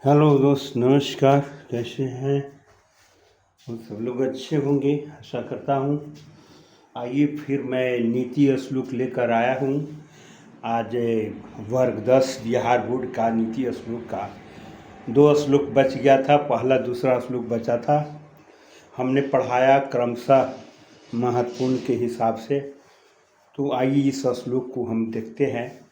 Hello दोस्त, नमस्कार। कैसे हैं? और सब लोग अच्छे होंगे, आशा करता हूँ। आइए फिर मैं नीति श्लोक लेकर आया हूँ। आज वर्ग 10 बिहार बोर्ड का नीति श्लोक का 2 श्लोक बच गया था, पहला दूसरा श्लोक बचा था। हमने पढ़ाया क्रमशः महत्वपूर्ण के हिसाब से। तो आइए इस श्लोक को हम देखते हैं,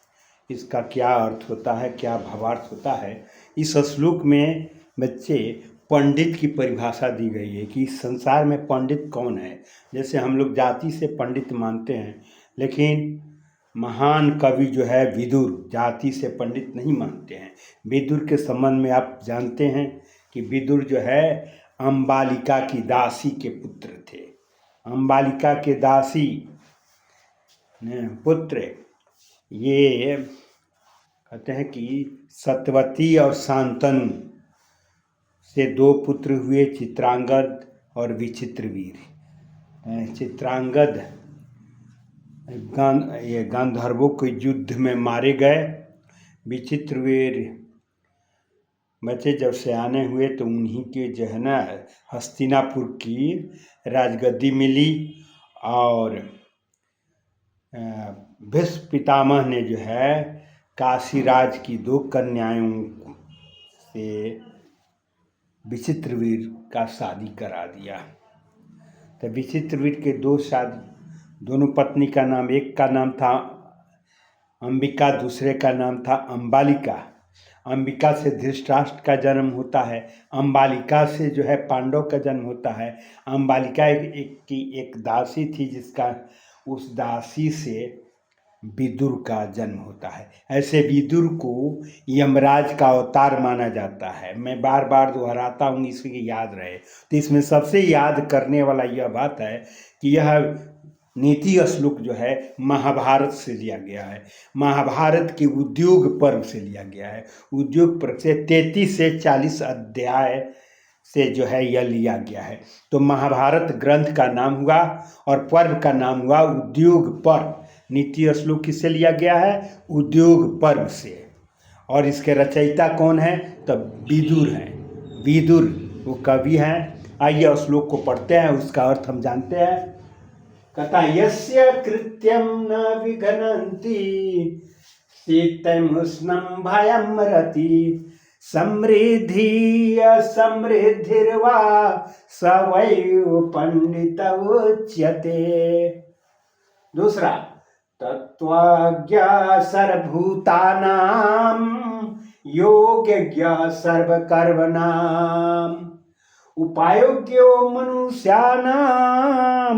इसका क्या अर्थ होता है, क्या भावार्थ होता है। इस श्लोक में बच्चे पंडित की परिभाषा दी गई है कि इस संसार में पंडित कौन है। जैसे हम लोग जाति से पंडित मानते हैं, लेकिन महान कवि जो है विदुर जाति से पंडित नहीं मानते हैं। विदुर के संबंध में आप जानते हैं कि विदुर जो है अंबालिका की दासी के पुत्र थे। अंबालिका के दासी पुत्र ये कहते हैं कि सत्यवती और शांतनु से 2 पुत्र हुए, चित्रांगद और विचित्रवीर। चित्रांगद ये गांधर्वों के युद्ध में मारे गए। विचित्रवीर बच्चे जब सयाने हुए तो उन्हीं के जो है ना हस्तिनापुर की राजगद्दी मिली, और भीष्म पितामह ने जो है काशीराज की 2 कन्याओं से विचित्रवीर का शादी करा दिया। तो विचित्रवीर के 2 शादी, दोनों पत्नी का नाम, एक का नाम था अंबिका, दूसरे का नाम था अंबालिका। अंबिका से धृतराष्ट्र का जन्म होता है, अंबालिका से जो है पांडव का जन्म होता है। अंबालिका एक दासी थी, जिसका उस दासी से विदुर का जन्म होता है। ऐसे विदुर को यमराज का अवतार माना जाता है। मैं बार बार दोहराता हूँ इसलिए याद रहे। तो इसमें सबसे याद करने वाला यह बात है कि यह नीति श्लोक जो है महाभारत से लिया गया है। महाभारत के उद्योग पर्व से लिया गया है। उद्योग पर्व से 33 से 40 अध्याय से जो है यह लिया गया है। तो महाभारत ग्रंथ का नाम हुआ और पर्व का नाम हुआ उद्योग पर्व। नीति श्लोक किससे लिया गया है? उद्योग पर्व से। और इसके रचयिता कौन है? तो विदुर हैं। विदुर वो कवि हैं। आइए श्लोक को पढ़ते हैं, उसका अर्थ हम जानते हैं। कहता यस्य कृत्यं न विघ्नन्ति शीतं उष्णं भयं रति समृद्धि असमृद्धिर्वा स वै पंडित उच्यते। दूसरा, तत्त्वज्ञ सर्वभूतानां योगज्ञ सर्वकर्मणां उपायोग्यो मनुष्याणां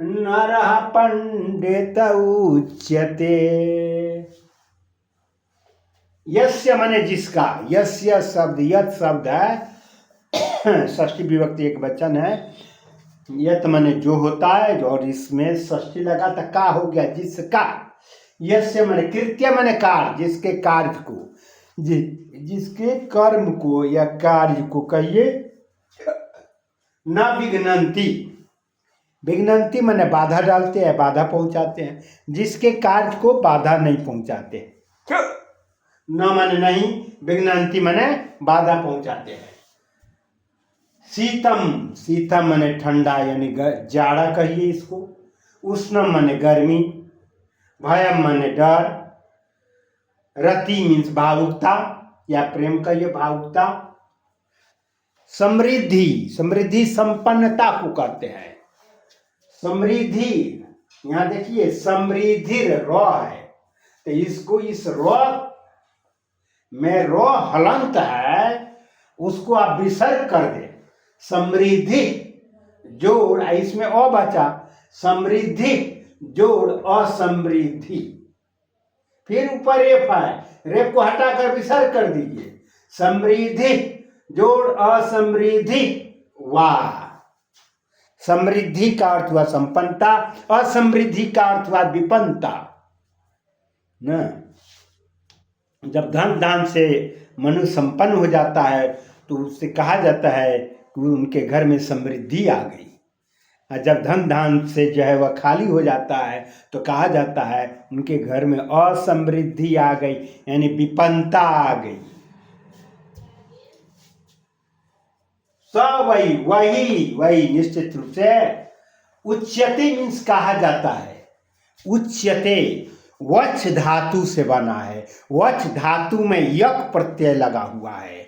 नरः पंडित उच्यते। यस्य माने जिसका, यस्य शब्द, यत शब्द है षष्ठी विभक्ति एक वचन है। यत माने जो होता है, और इसमें षष्ठी लगा तो का हो गया, जिसका। यस्य माने कृत्य माने कार्य, जिसके कार्य को, जिसके कर्म को या कार्य को कहिए। न विघ्नन्ति, विघ्नन्ति माने बाधा डालते हैं, बाधा पहुंचाते हैं। जिसके कार्य को बाधा नहीं पहुंचाते। न माने नहीं, विघ्नन्ति माने बाधा पहुंचाते हैं। शीतम, शीतम माने ठंडा यानी जाड़ा कहिए इसको। उष्णम माने गर्मी। भयम माने डर। रति मीन्स भावुकता या प्रेम कहिए, भावुकता। समृद्धि, समृद्धि संपन्नता को कहते हैं। समृद्धि, यहां देखिए समृद्धि र है, तो इसको इस र में रो हलंत है, उसको आप विसर्ग कर दे। समृद्धि जोड़, इसमें अ बचा, समृद्धि जोड़ असमृद्धि। फिर ऊपर रेफ है, रेफ को हटाकर विसर्ग कर दीजिए। समृद्धि जोड़ असमृद्धि वाह। समृद्धि का अर्थ हुआ संपन्नता, असमृद्धि का अर्थ हुआ विपन्नता न। जब धन दान से मनुष्य संपन्न हो जाता है तो उससे कहा जाता है कि उनके घर में समृद्धि आ गई। और जब धन दान से जो है वह खाली हो जाता है तो कहा जाता है उनके घर में असमृद्धि आ गई, यानी विपन्नता आ गई। स वही वही वही निश्चित रूप से। उच्यते मीन्स कहा जाता है। उच्यते वच धातु से बना है, वच धातु में यक प्रत्यय लगा हुआ है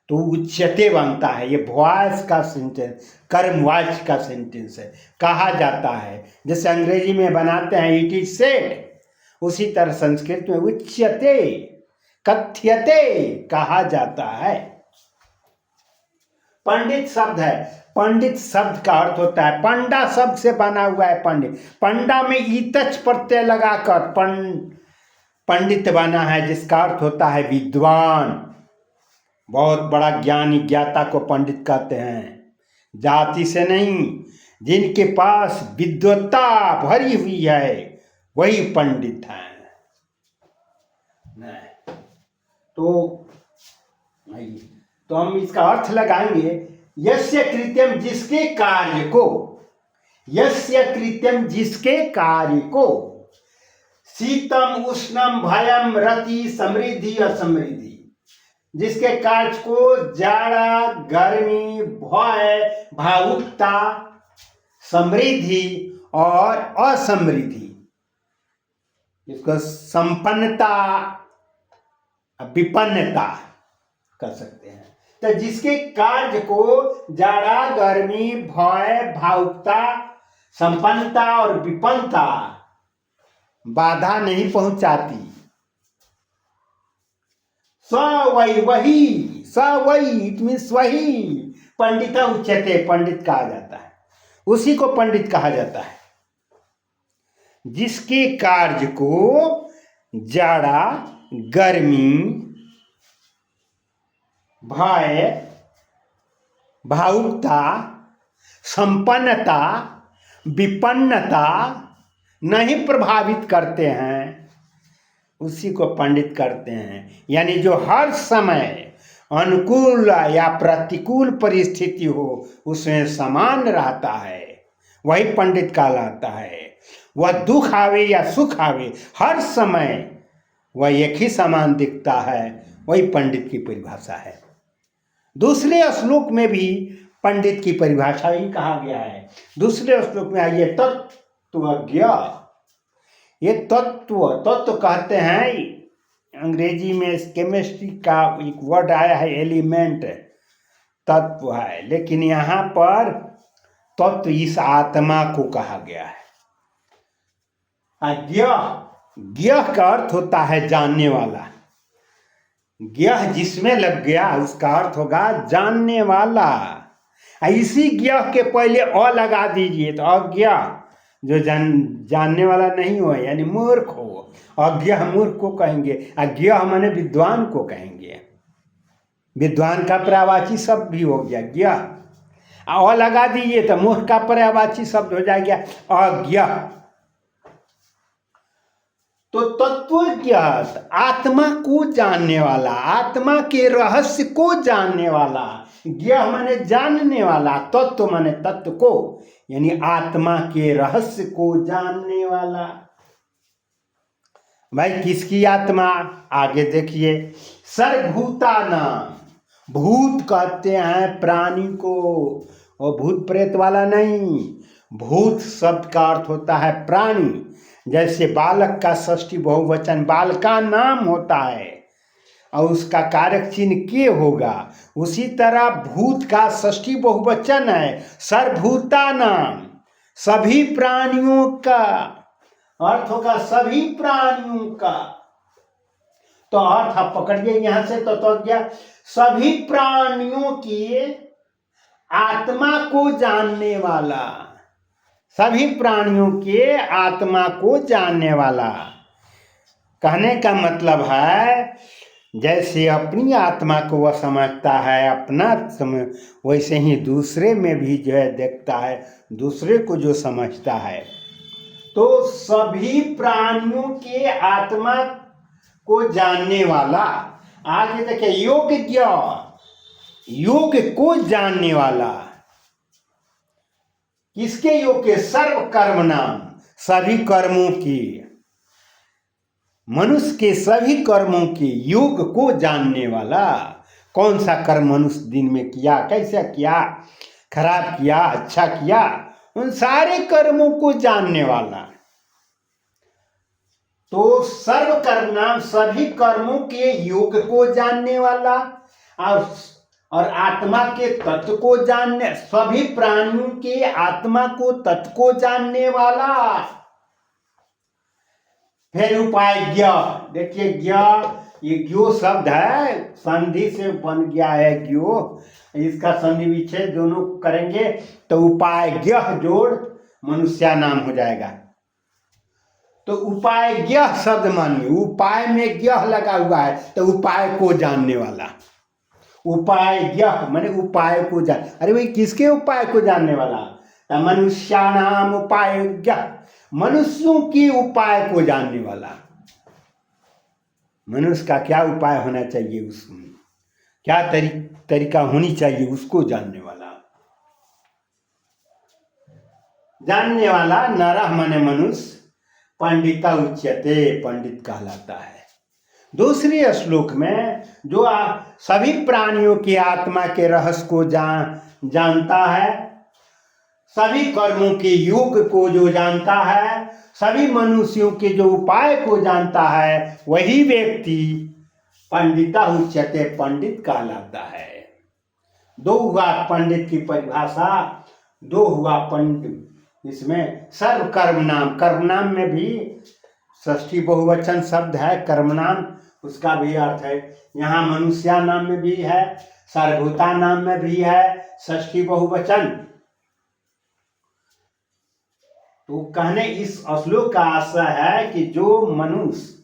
तो उच्यते बनता है। ये वॉइस का सेंटेंस, कर्मवाच्य का सेंटेंस है, कहा जाता है। जैसे अंग्रेजी में बनाते हैं इट इज सेड, उसी तरह संस्कृत में उच्यते, कथ्यते, कहा जाता है। पंडित शब्द है, पंडित शब्द का अर्थ होता है, पंडा शब्द से बना हुआ है पंडित, पंडा में ईतच प्रत्यय लगाकर पंडित बना है, जिसका अर्थ होता है विद्वान। बहुत बड़ा ज्ञानी ज्ञाता को पंडित कहते हैं, जाति से नहीं, जिनके पास विद्वत्ता भरी हुई है वही पंडित हैं। तो हम इसका अर्थ लगाएंगे, यस्य कृत्यम, जिसके कार्य को, यस्य कृत्यम, जिसके कार्य को, शीतम उष्णम भयम रति समृद्धि असमृद्धि, जिसके कार्य को जाड़ा गर्मी भय भावुकता समृद्धि और असमृद्धि, इसको संपन्नता विपन्नता कर सकते हैं। तो जिसके कार्य को जाड़ा गर्मी भय भावुकता संपन्नता और विपन्नता बाधा नहीं पहुंचाती, स वही वही, स वही इट मीन्स वही पंडिता उच्यते, पंडित कहा जाता है, उसी को पंडित कहा जाता है। जिसके कार्य को जाड़ा गर्मी भय भावुकता संपन्नता विपन्नता नहीं प्रभावित करते हैं, उसी को पंडित करते हैं। यानी जो हर समय अनुकूल या प्रतिकूल परिस्थिति हो उसमें समान रहता है वही पंडित कहलाता है। वह दुख आवे या सुख आवे हर समय वह एक ही समान दिखता है, वही पंडित की परिभाषा है। दूसरे श्लोक में भी पंडित की परिभाषा ही कहा गया है। दूसरे श्लोक में आइए, तत्वज्ञ, ये तत्व कहते हैं, अंग्रेजी में केमिस्ट्री का एक वर्ड आया है एलिमेंट, तत्व है, लेकिन यहाँ पर तत्व इस आत्मा को कहा गया है। ज्ञ का अर्थ होता है जानने वाला, ज्ञ जिसमें लग गया उसका अर्थ होगा जानने वाला। इसी ज्ञ के पहले अ लगा दीजिए तो अज्ञ, जो जानने वाला नहीं हो यानी मूर्ख हो, अज्ञ मूर्ख को कहेंगे, अज्ञ माने विद्वान को कहेंगे। विद्वान का पर्यायवाची शब्द भी हो गया ज्ञ, अ लगा दीजिए तो मूर्ख का पर्यायवाची शब्द हो जाएगा अज्ञ। तो तत्वज्ञात, आत्मा को जानने वाला, आत्मा के रहस्य को जानने वाला, ज्ञ माने जानने वाला, तत्व माने तत्व को, यानी आत्मा के रहस्य को जानने वाला। भाई किसकी आत्मा, आगे देखिए, सर्वभूता नाम, भूत कहते हैं प्राणी को, और भूत प्रेत वाला नहीं, भूत शब्द का अर्थ होता है प्राणी। जैसे बालक का षष्ठी बहुवचन बाल का नाम होता है और उसका कारक चिन्ह के होगा, उसी तरह भूत का षष्ठी बहुवचन है सर्वभूता नाम, सभी प्राणियों का अर्थ होगा सभी प्राणियों का। तो अर्थ आप पकड़िए यहां से, तो क्या, सभी प्राणियों की आत्मा को जानने वाला, सभी प्राणियों के आत्मा को जानने वाला। कहने का मतलब है जैसे अपनी आत्मा को वह समझता है अपना वैसे ही दूसरे में भी जो है देखता है, दूसरे को जो समझता है। तो सभी प्राणियों के आत्मा को जानने वाला। आगे देखिए, योग्य, योग को जानने वाला, किसके योग के, सर्व कर्म नाम, सभी कर्मों की, मनुष्य के सभी कर्मों के योग को जानने वाला, कौन सा कर्म मनुष्य दिन में किया, कैसा किया, खराब किया, अच्छा किया, उन सारे कर्मों को जानने वाला। तो सर्व कर्म नाम सभी कर्मों के योग को जानने वाला और आत्मा के तत्व को जानने, सभी प्राणियों के आत्मा को तत्व को जानने वाला। फिर उपाय ज्ञ, देखिए ज्ञ, ये ज्ञो शब्द है, संधि से बन गया है ज्ञो, इसका संधि विच्छेद दोनों करेंगे तो उपाय ज्ञ जोड़ मनुष्य नाम हो जाएगा। तो उपाय ज्ञ शब्द मानिए, उपाय में ज्ञ लगा हुआ है तो उपाय को जानने वाला। उपाय ज्ञ माने उपाय को जान, अरे भाई किसके उपाय को जानने वाला, तो मनुष्याणाम उपाय ज्ञ, मनुष्यों की उपाय को जानने वाला। मनुष्य का क्या उपाय होना चाहिए, उसमें क्या तरीका होनी चाहिए, उसको जानने वाला। जानने वाला नरः माने मनुष्य, पंडिता उच्यते, पंडित कहलाता है। दूसरे श्लोक में जो सभी प्राणियों की आत्मा के रहस्य को जानता है, सभी कर्मों के योग को जो जानता है, सभी मनुष्यों के जो उपाय को जानता है, वही व्यक्ति पंडिता उच्यते, पंडित कहलाता है। दो हुआ पंडित की परिभाषा, दो हुआ पंडित। इसमें सर्व कर्म नाम, कर्म नाम में भी षष्ठी बहुवचन शब्द है कर्म नाम, उसका भी अर्थ है। यहाँ मनुष्या नाम में भी है, सर्वभूता नाम में भी है षष्ठी बहुवचन। तो कहने इस श्लोक का आशय है कि जो मनुष्य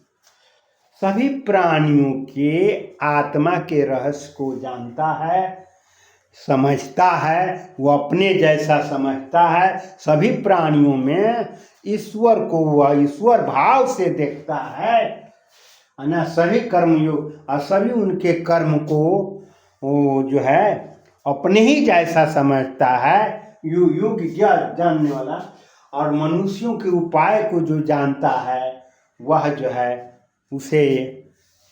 सभी प्राणियों के आत्मा के रहस्य को जानता है, समझता है, वो अपने जैसा समझता है, सभी प्राणियों में ईश्वर को वह ईश्वर भाव से देखता है ना, सभी कर्मयोग और सभी उनके कर्म को वो जो है अपने ही जैसा समझता है, युग जानने वाला। और मनुष्यों के उपाय को जो जानता है वह जो है उसे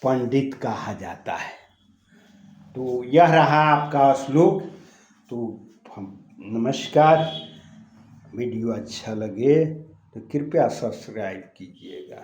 पंडित कहा जाता है। तो यह रहा आपका श्लोक। तो नमस्कार, वीडियो अच्छा लगे तो कृपया सब्सक्राइब कीजिएगा।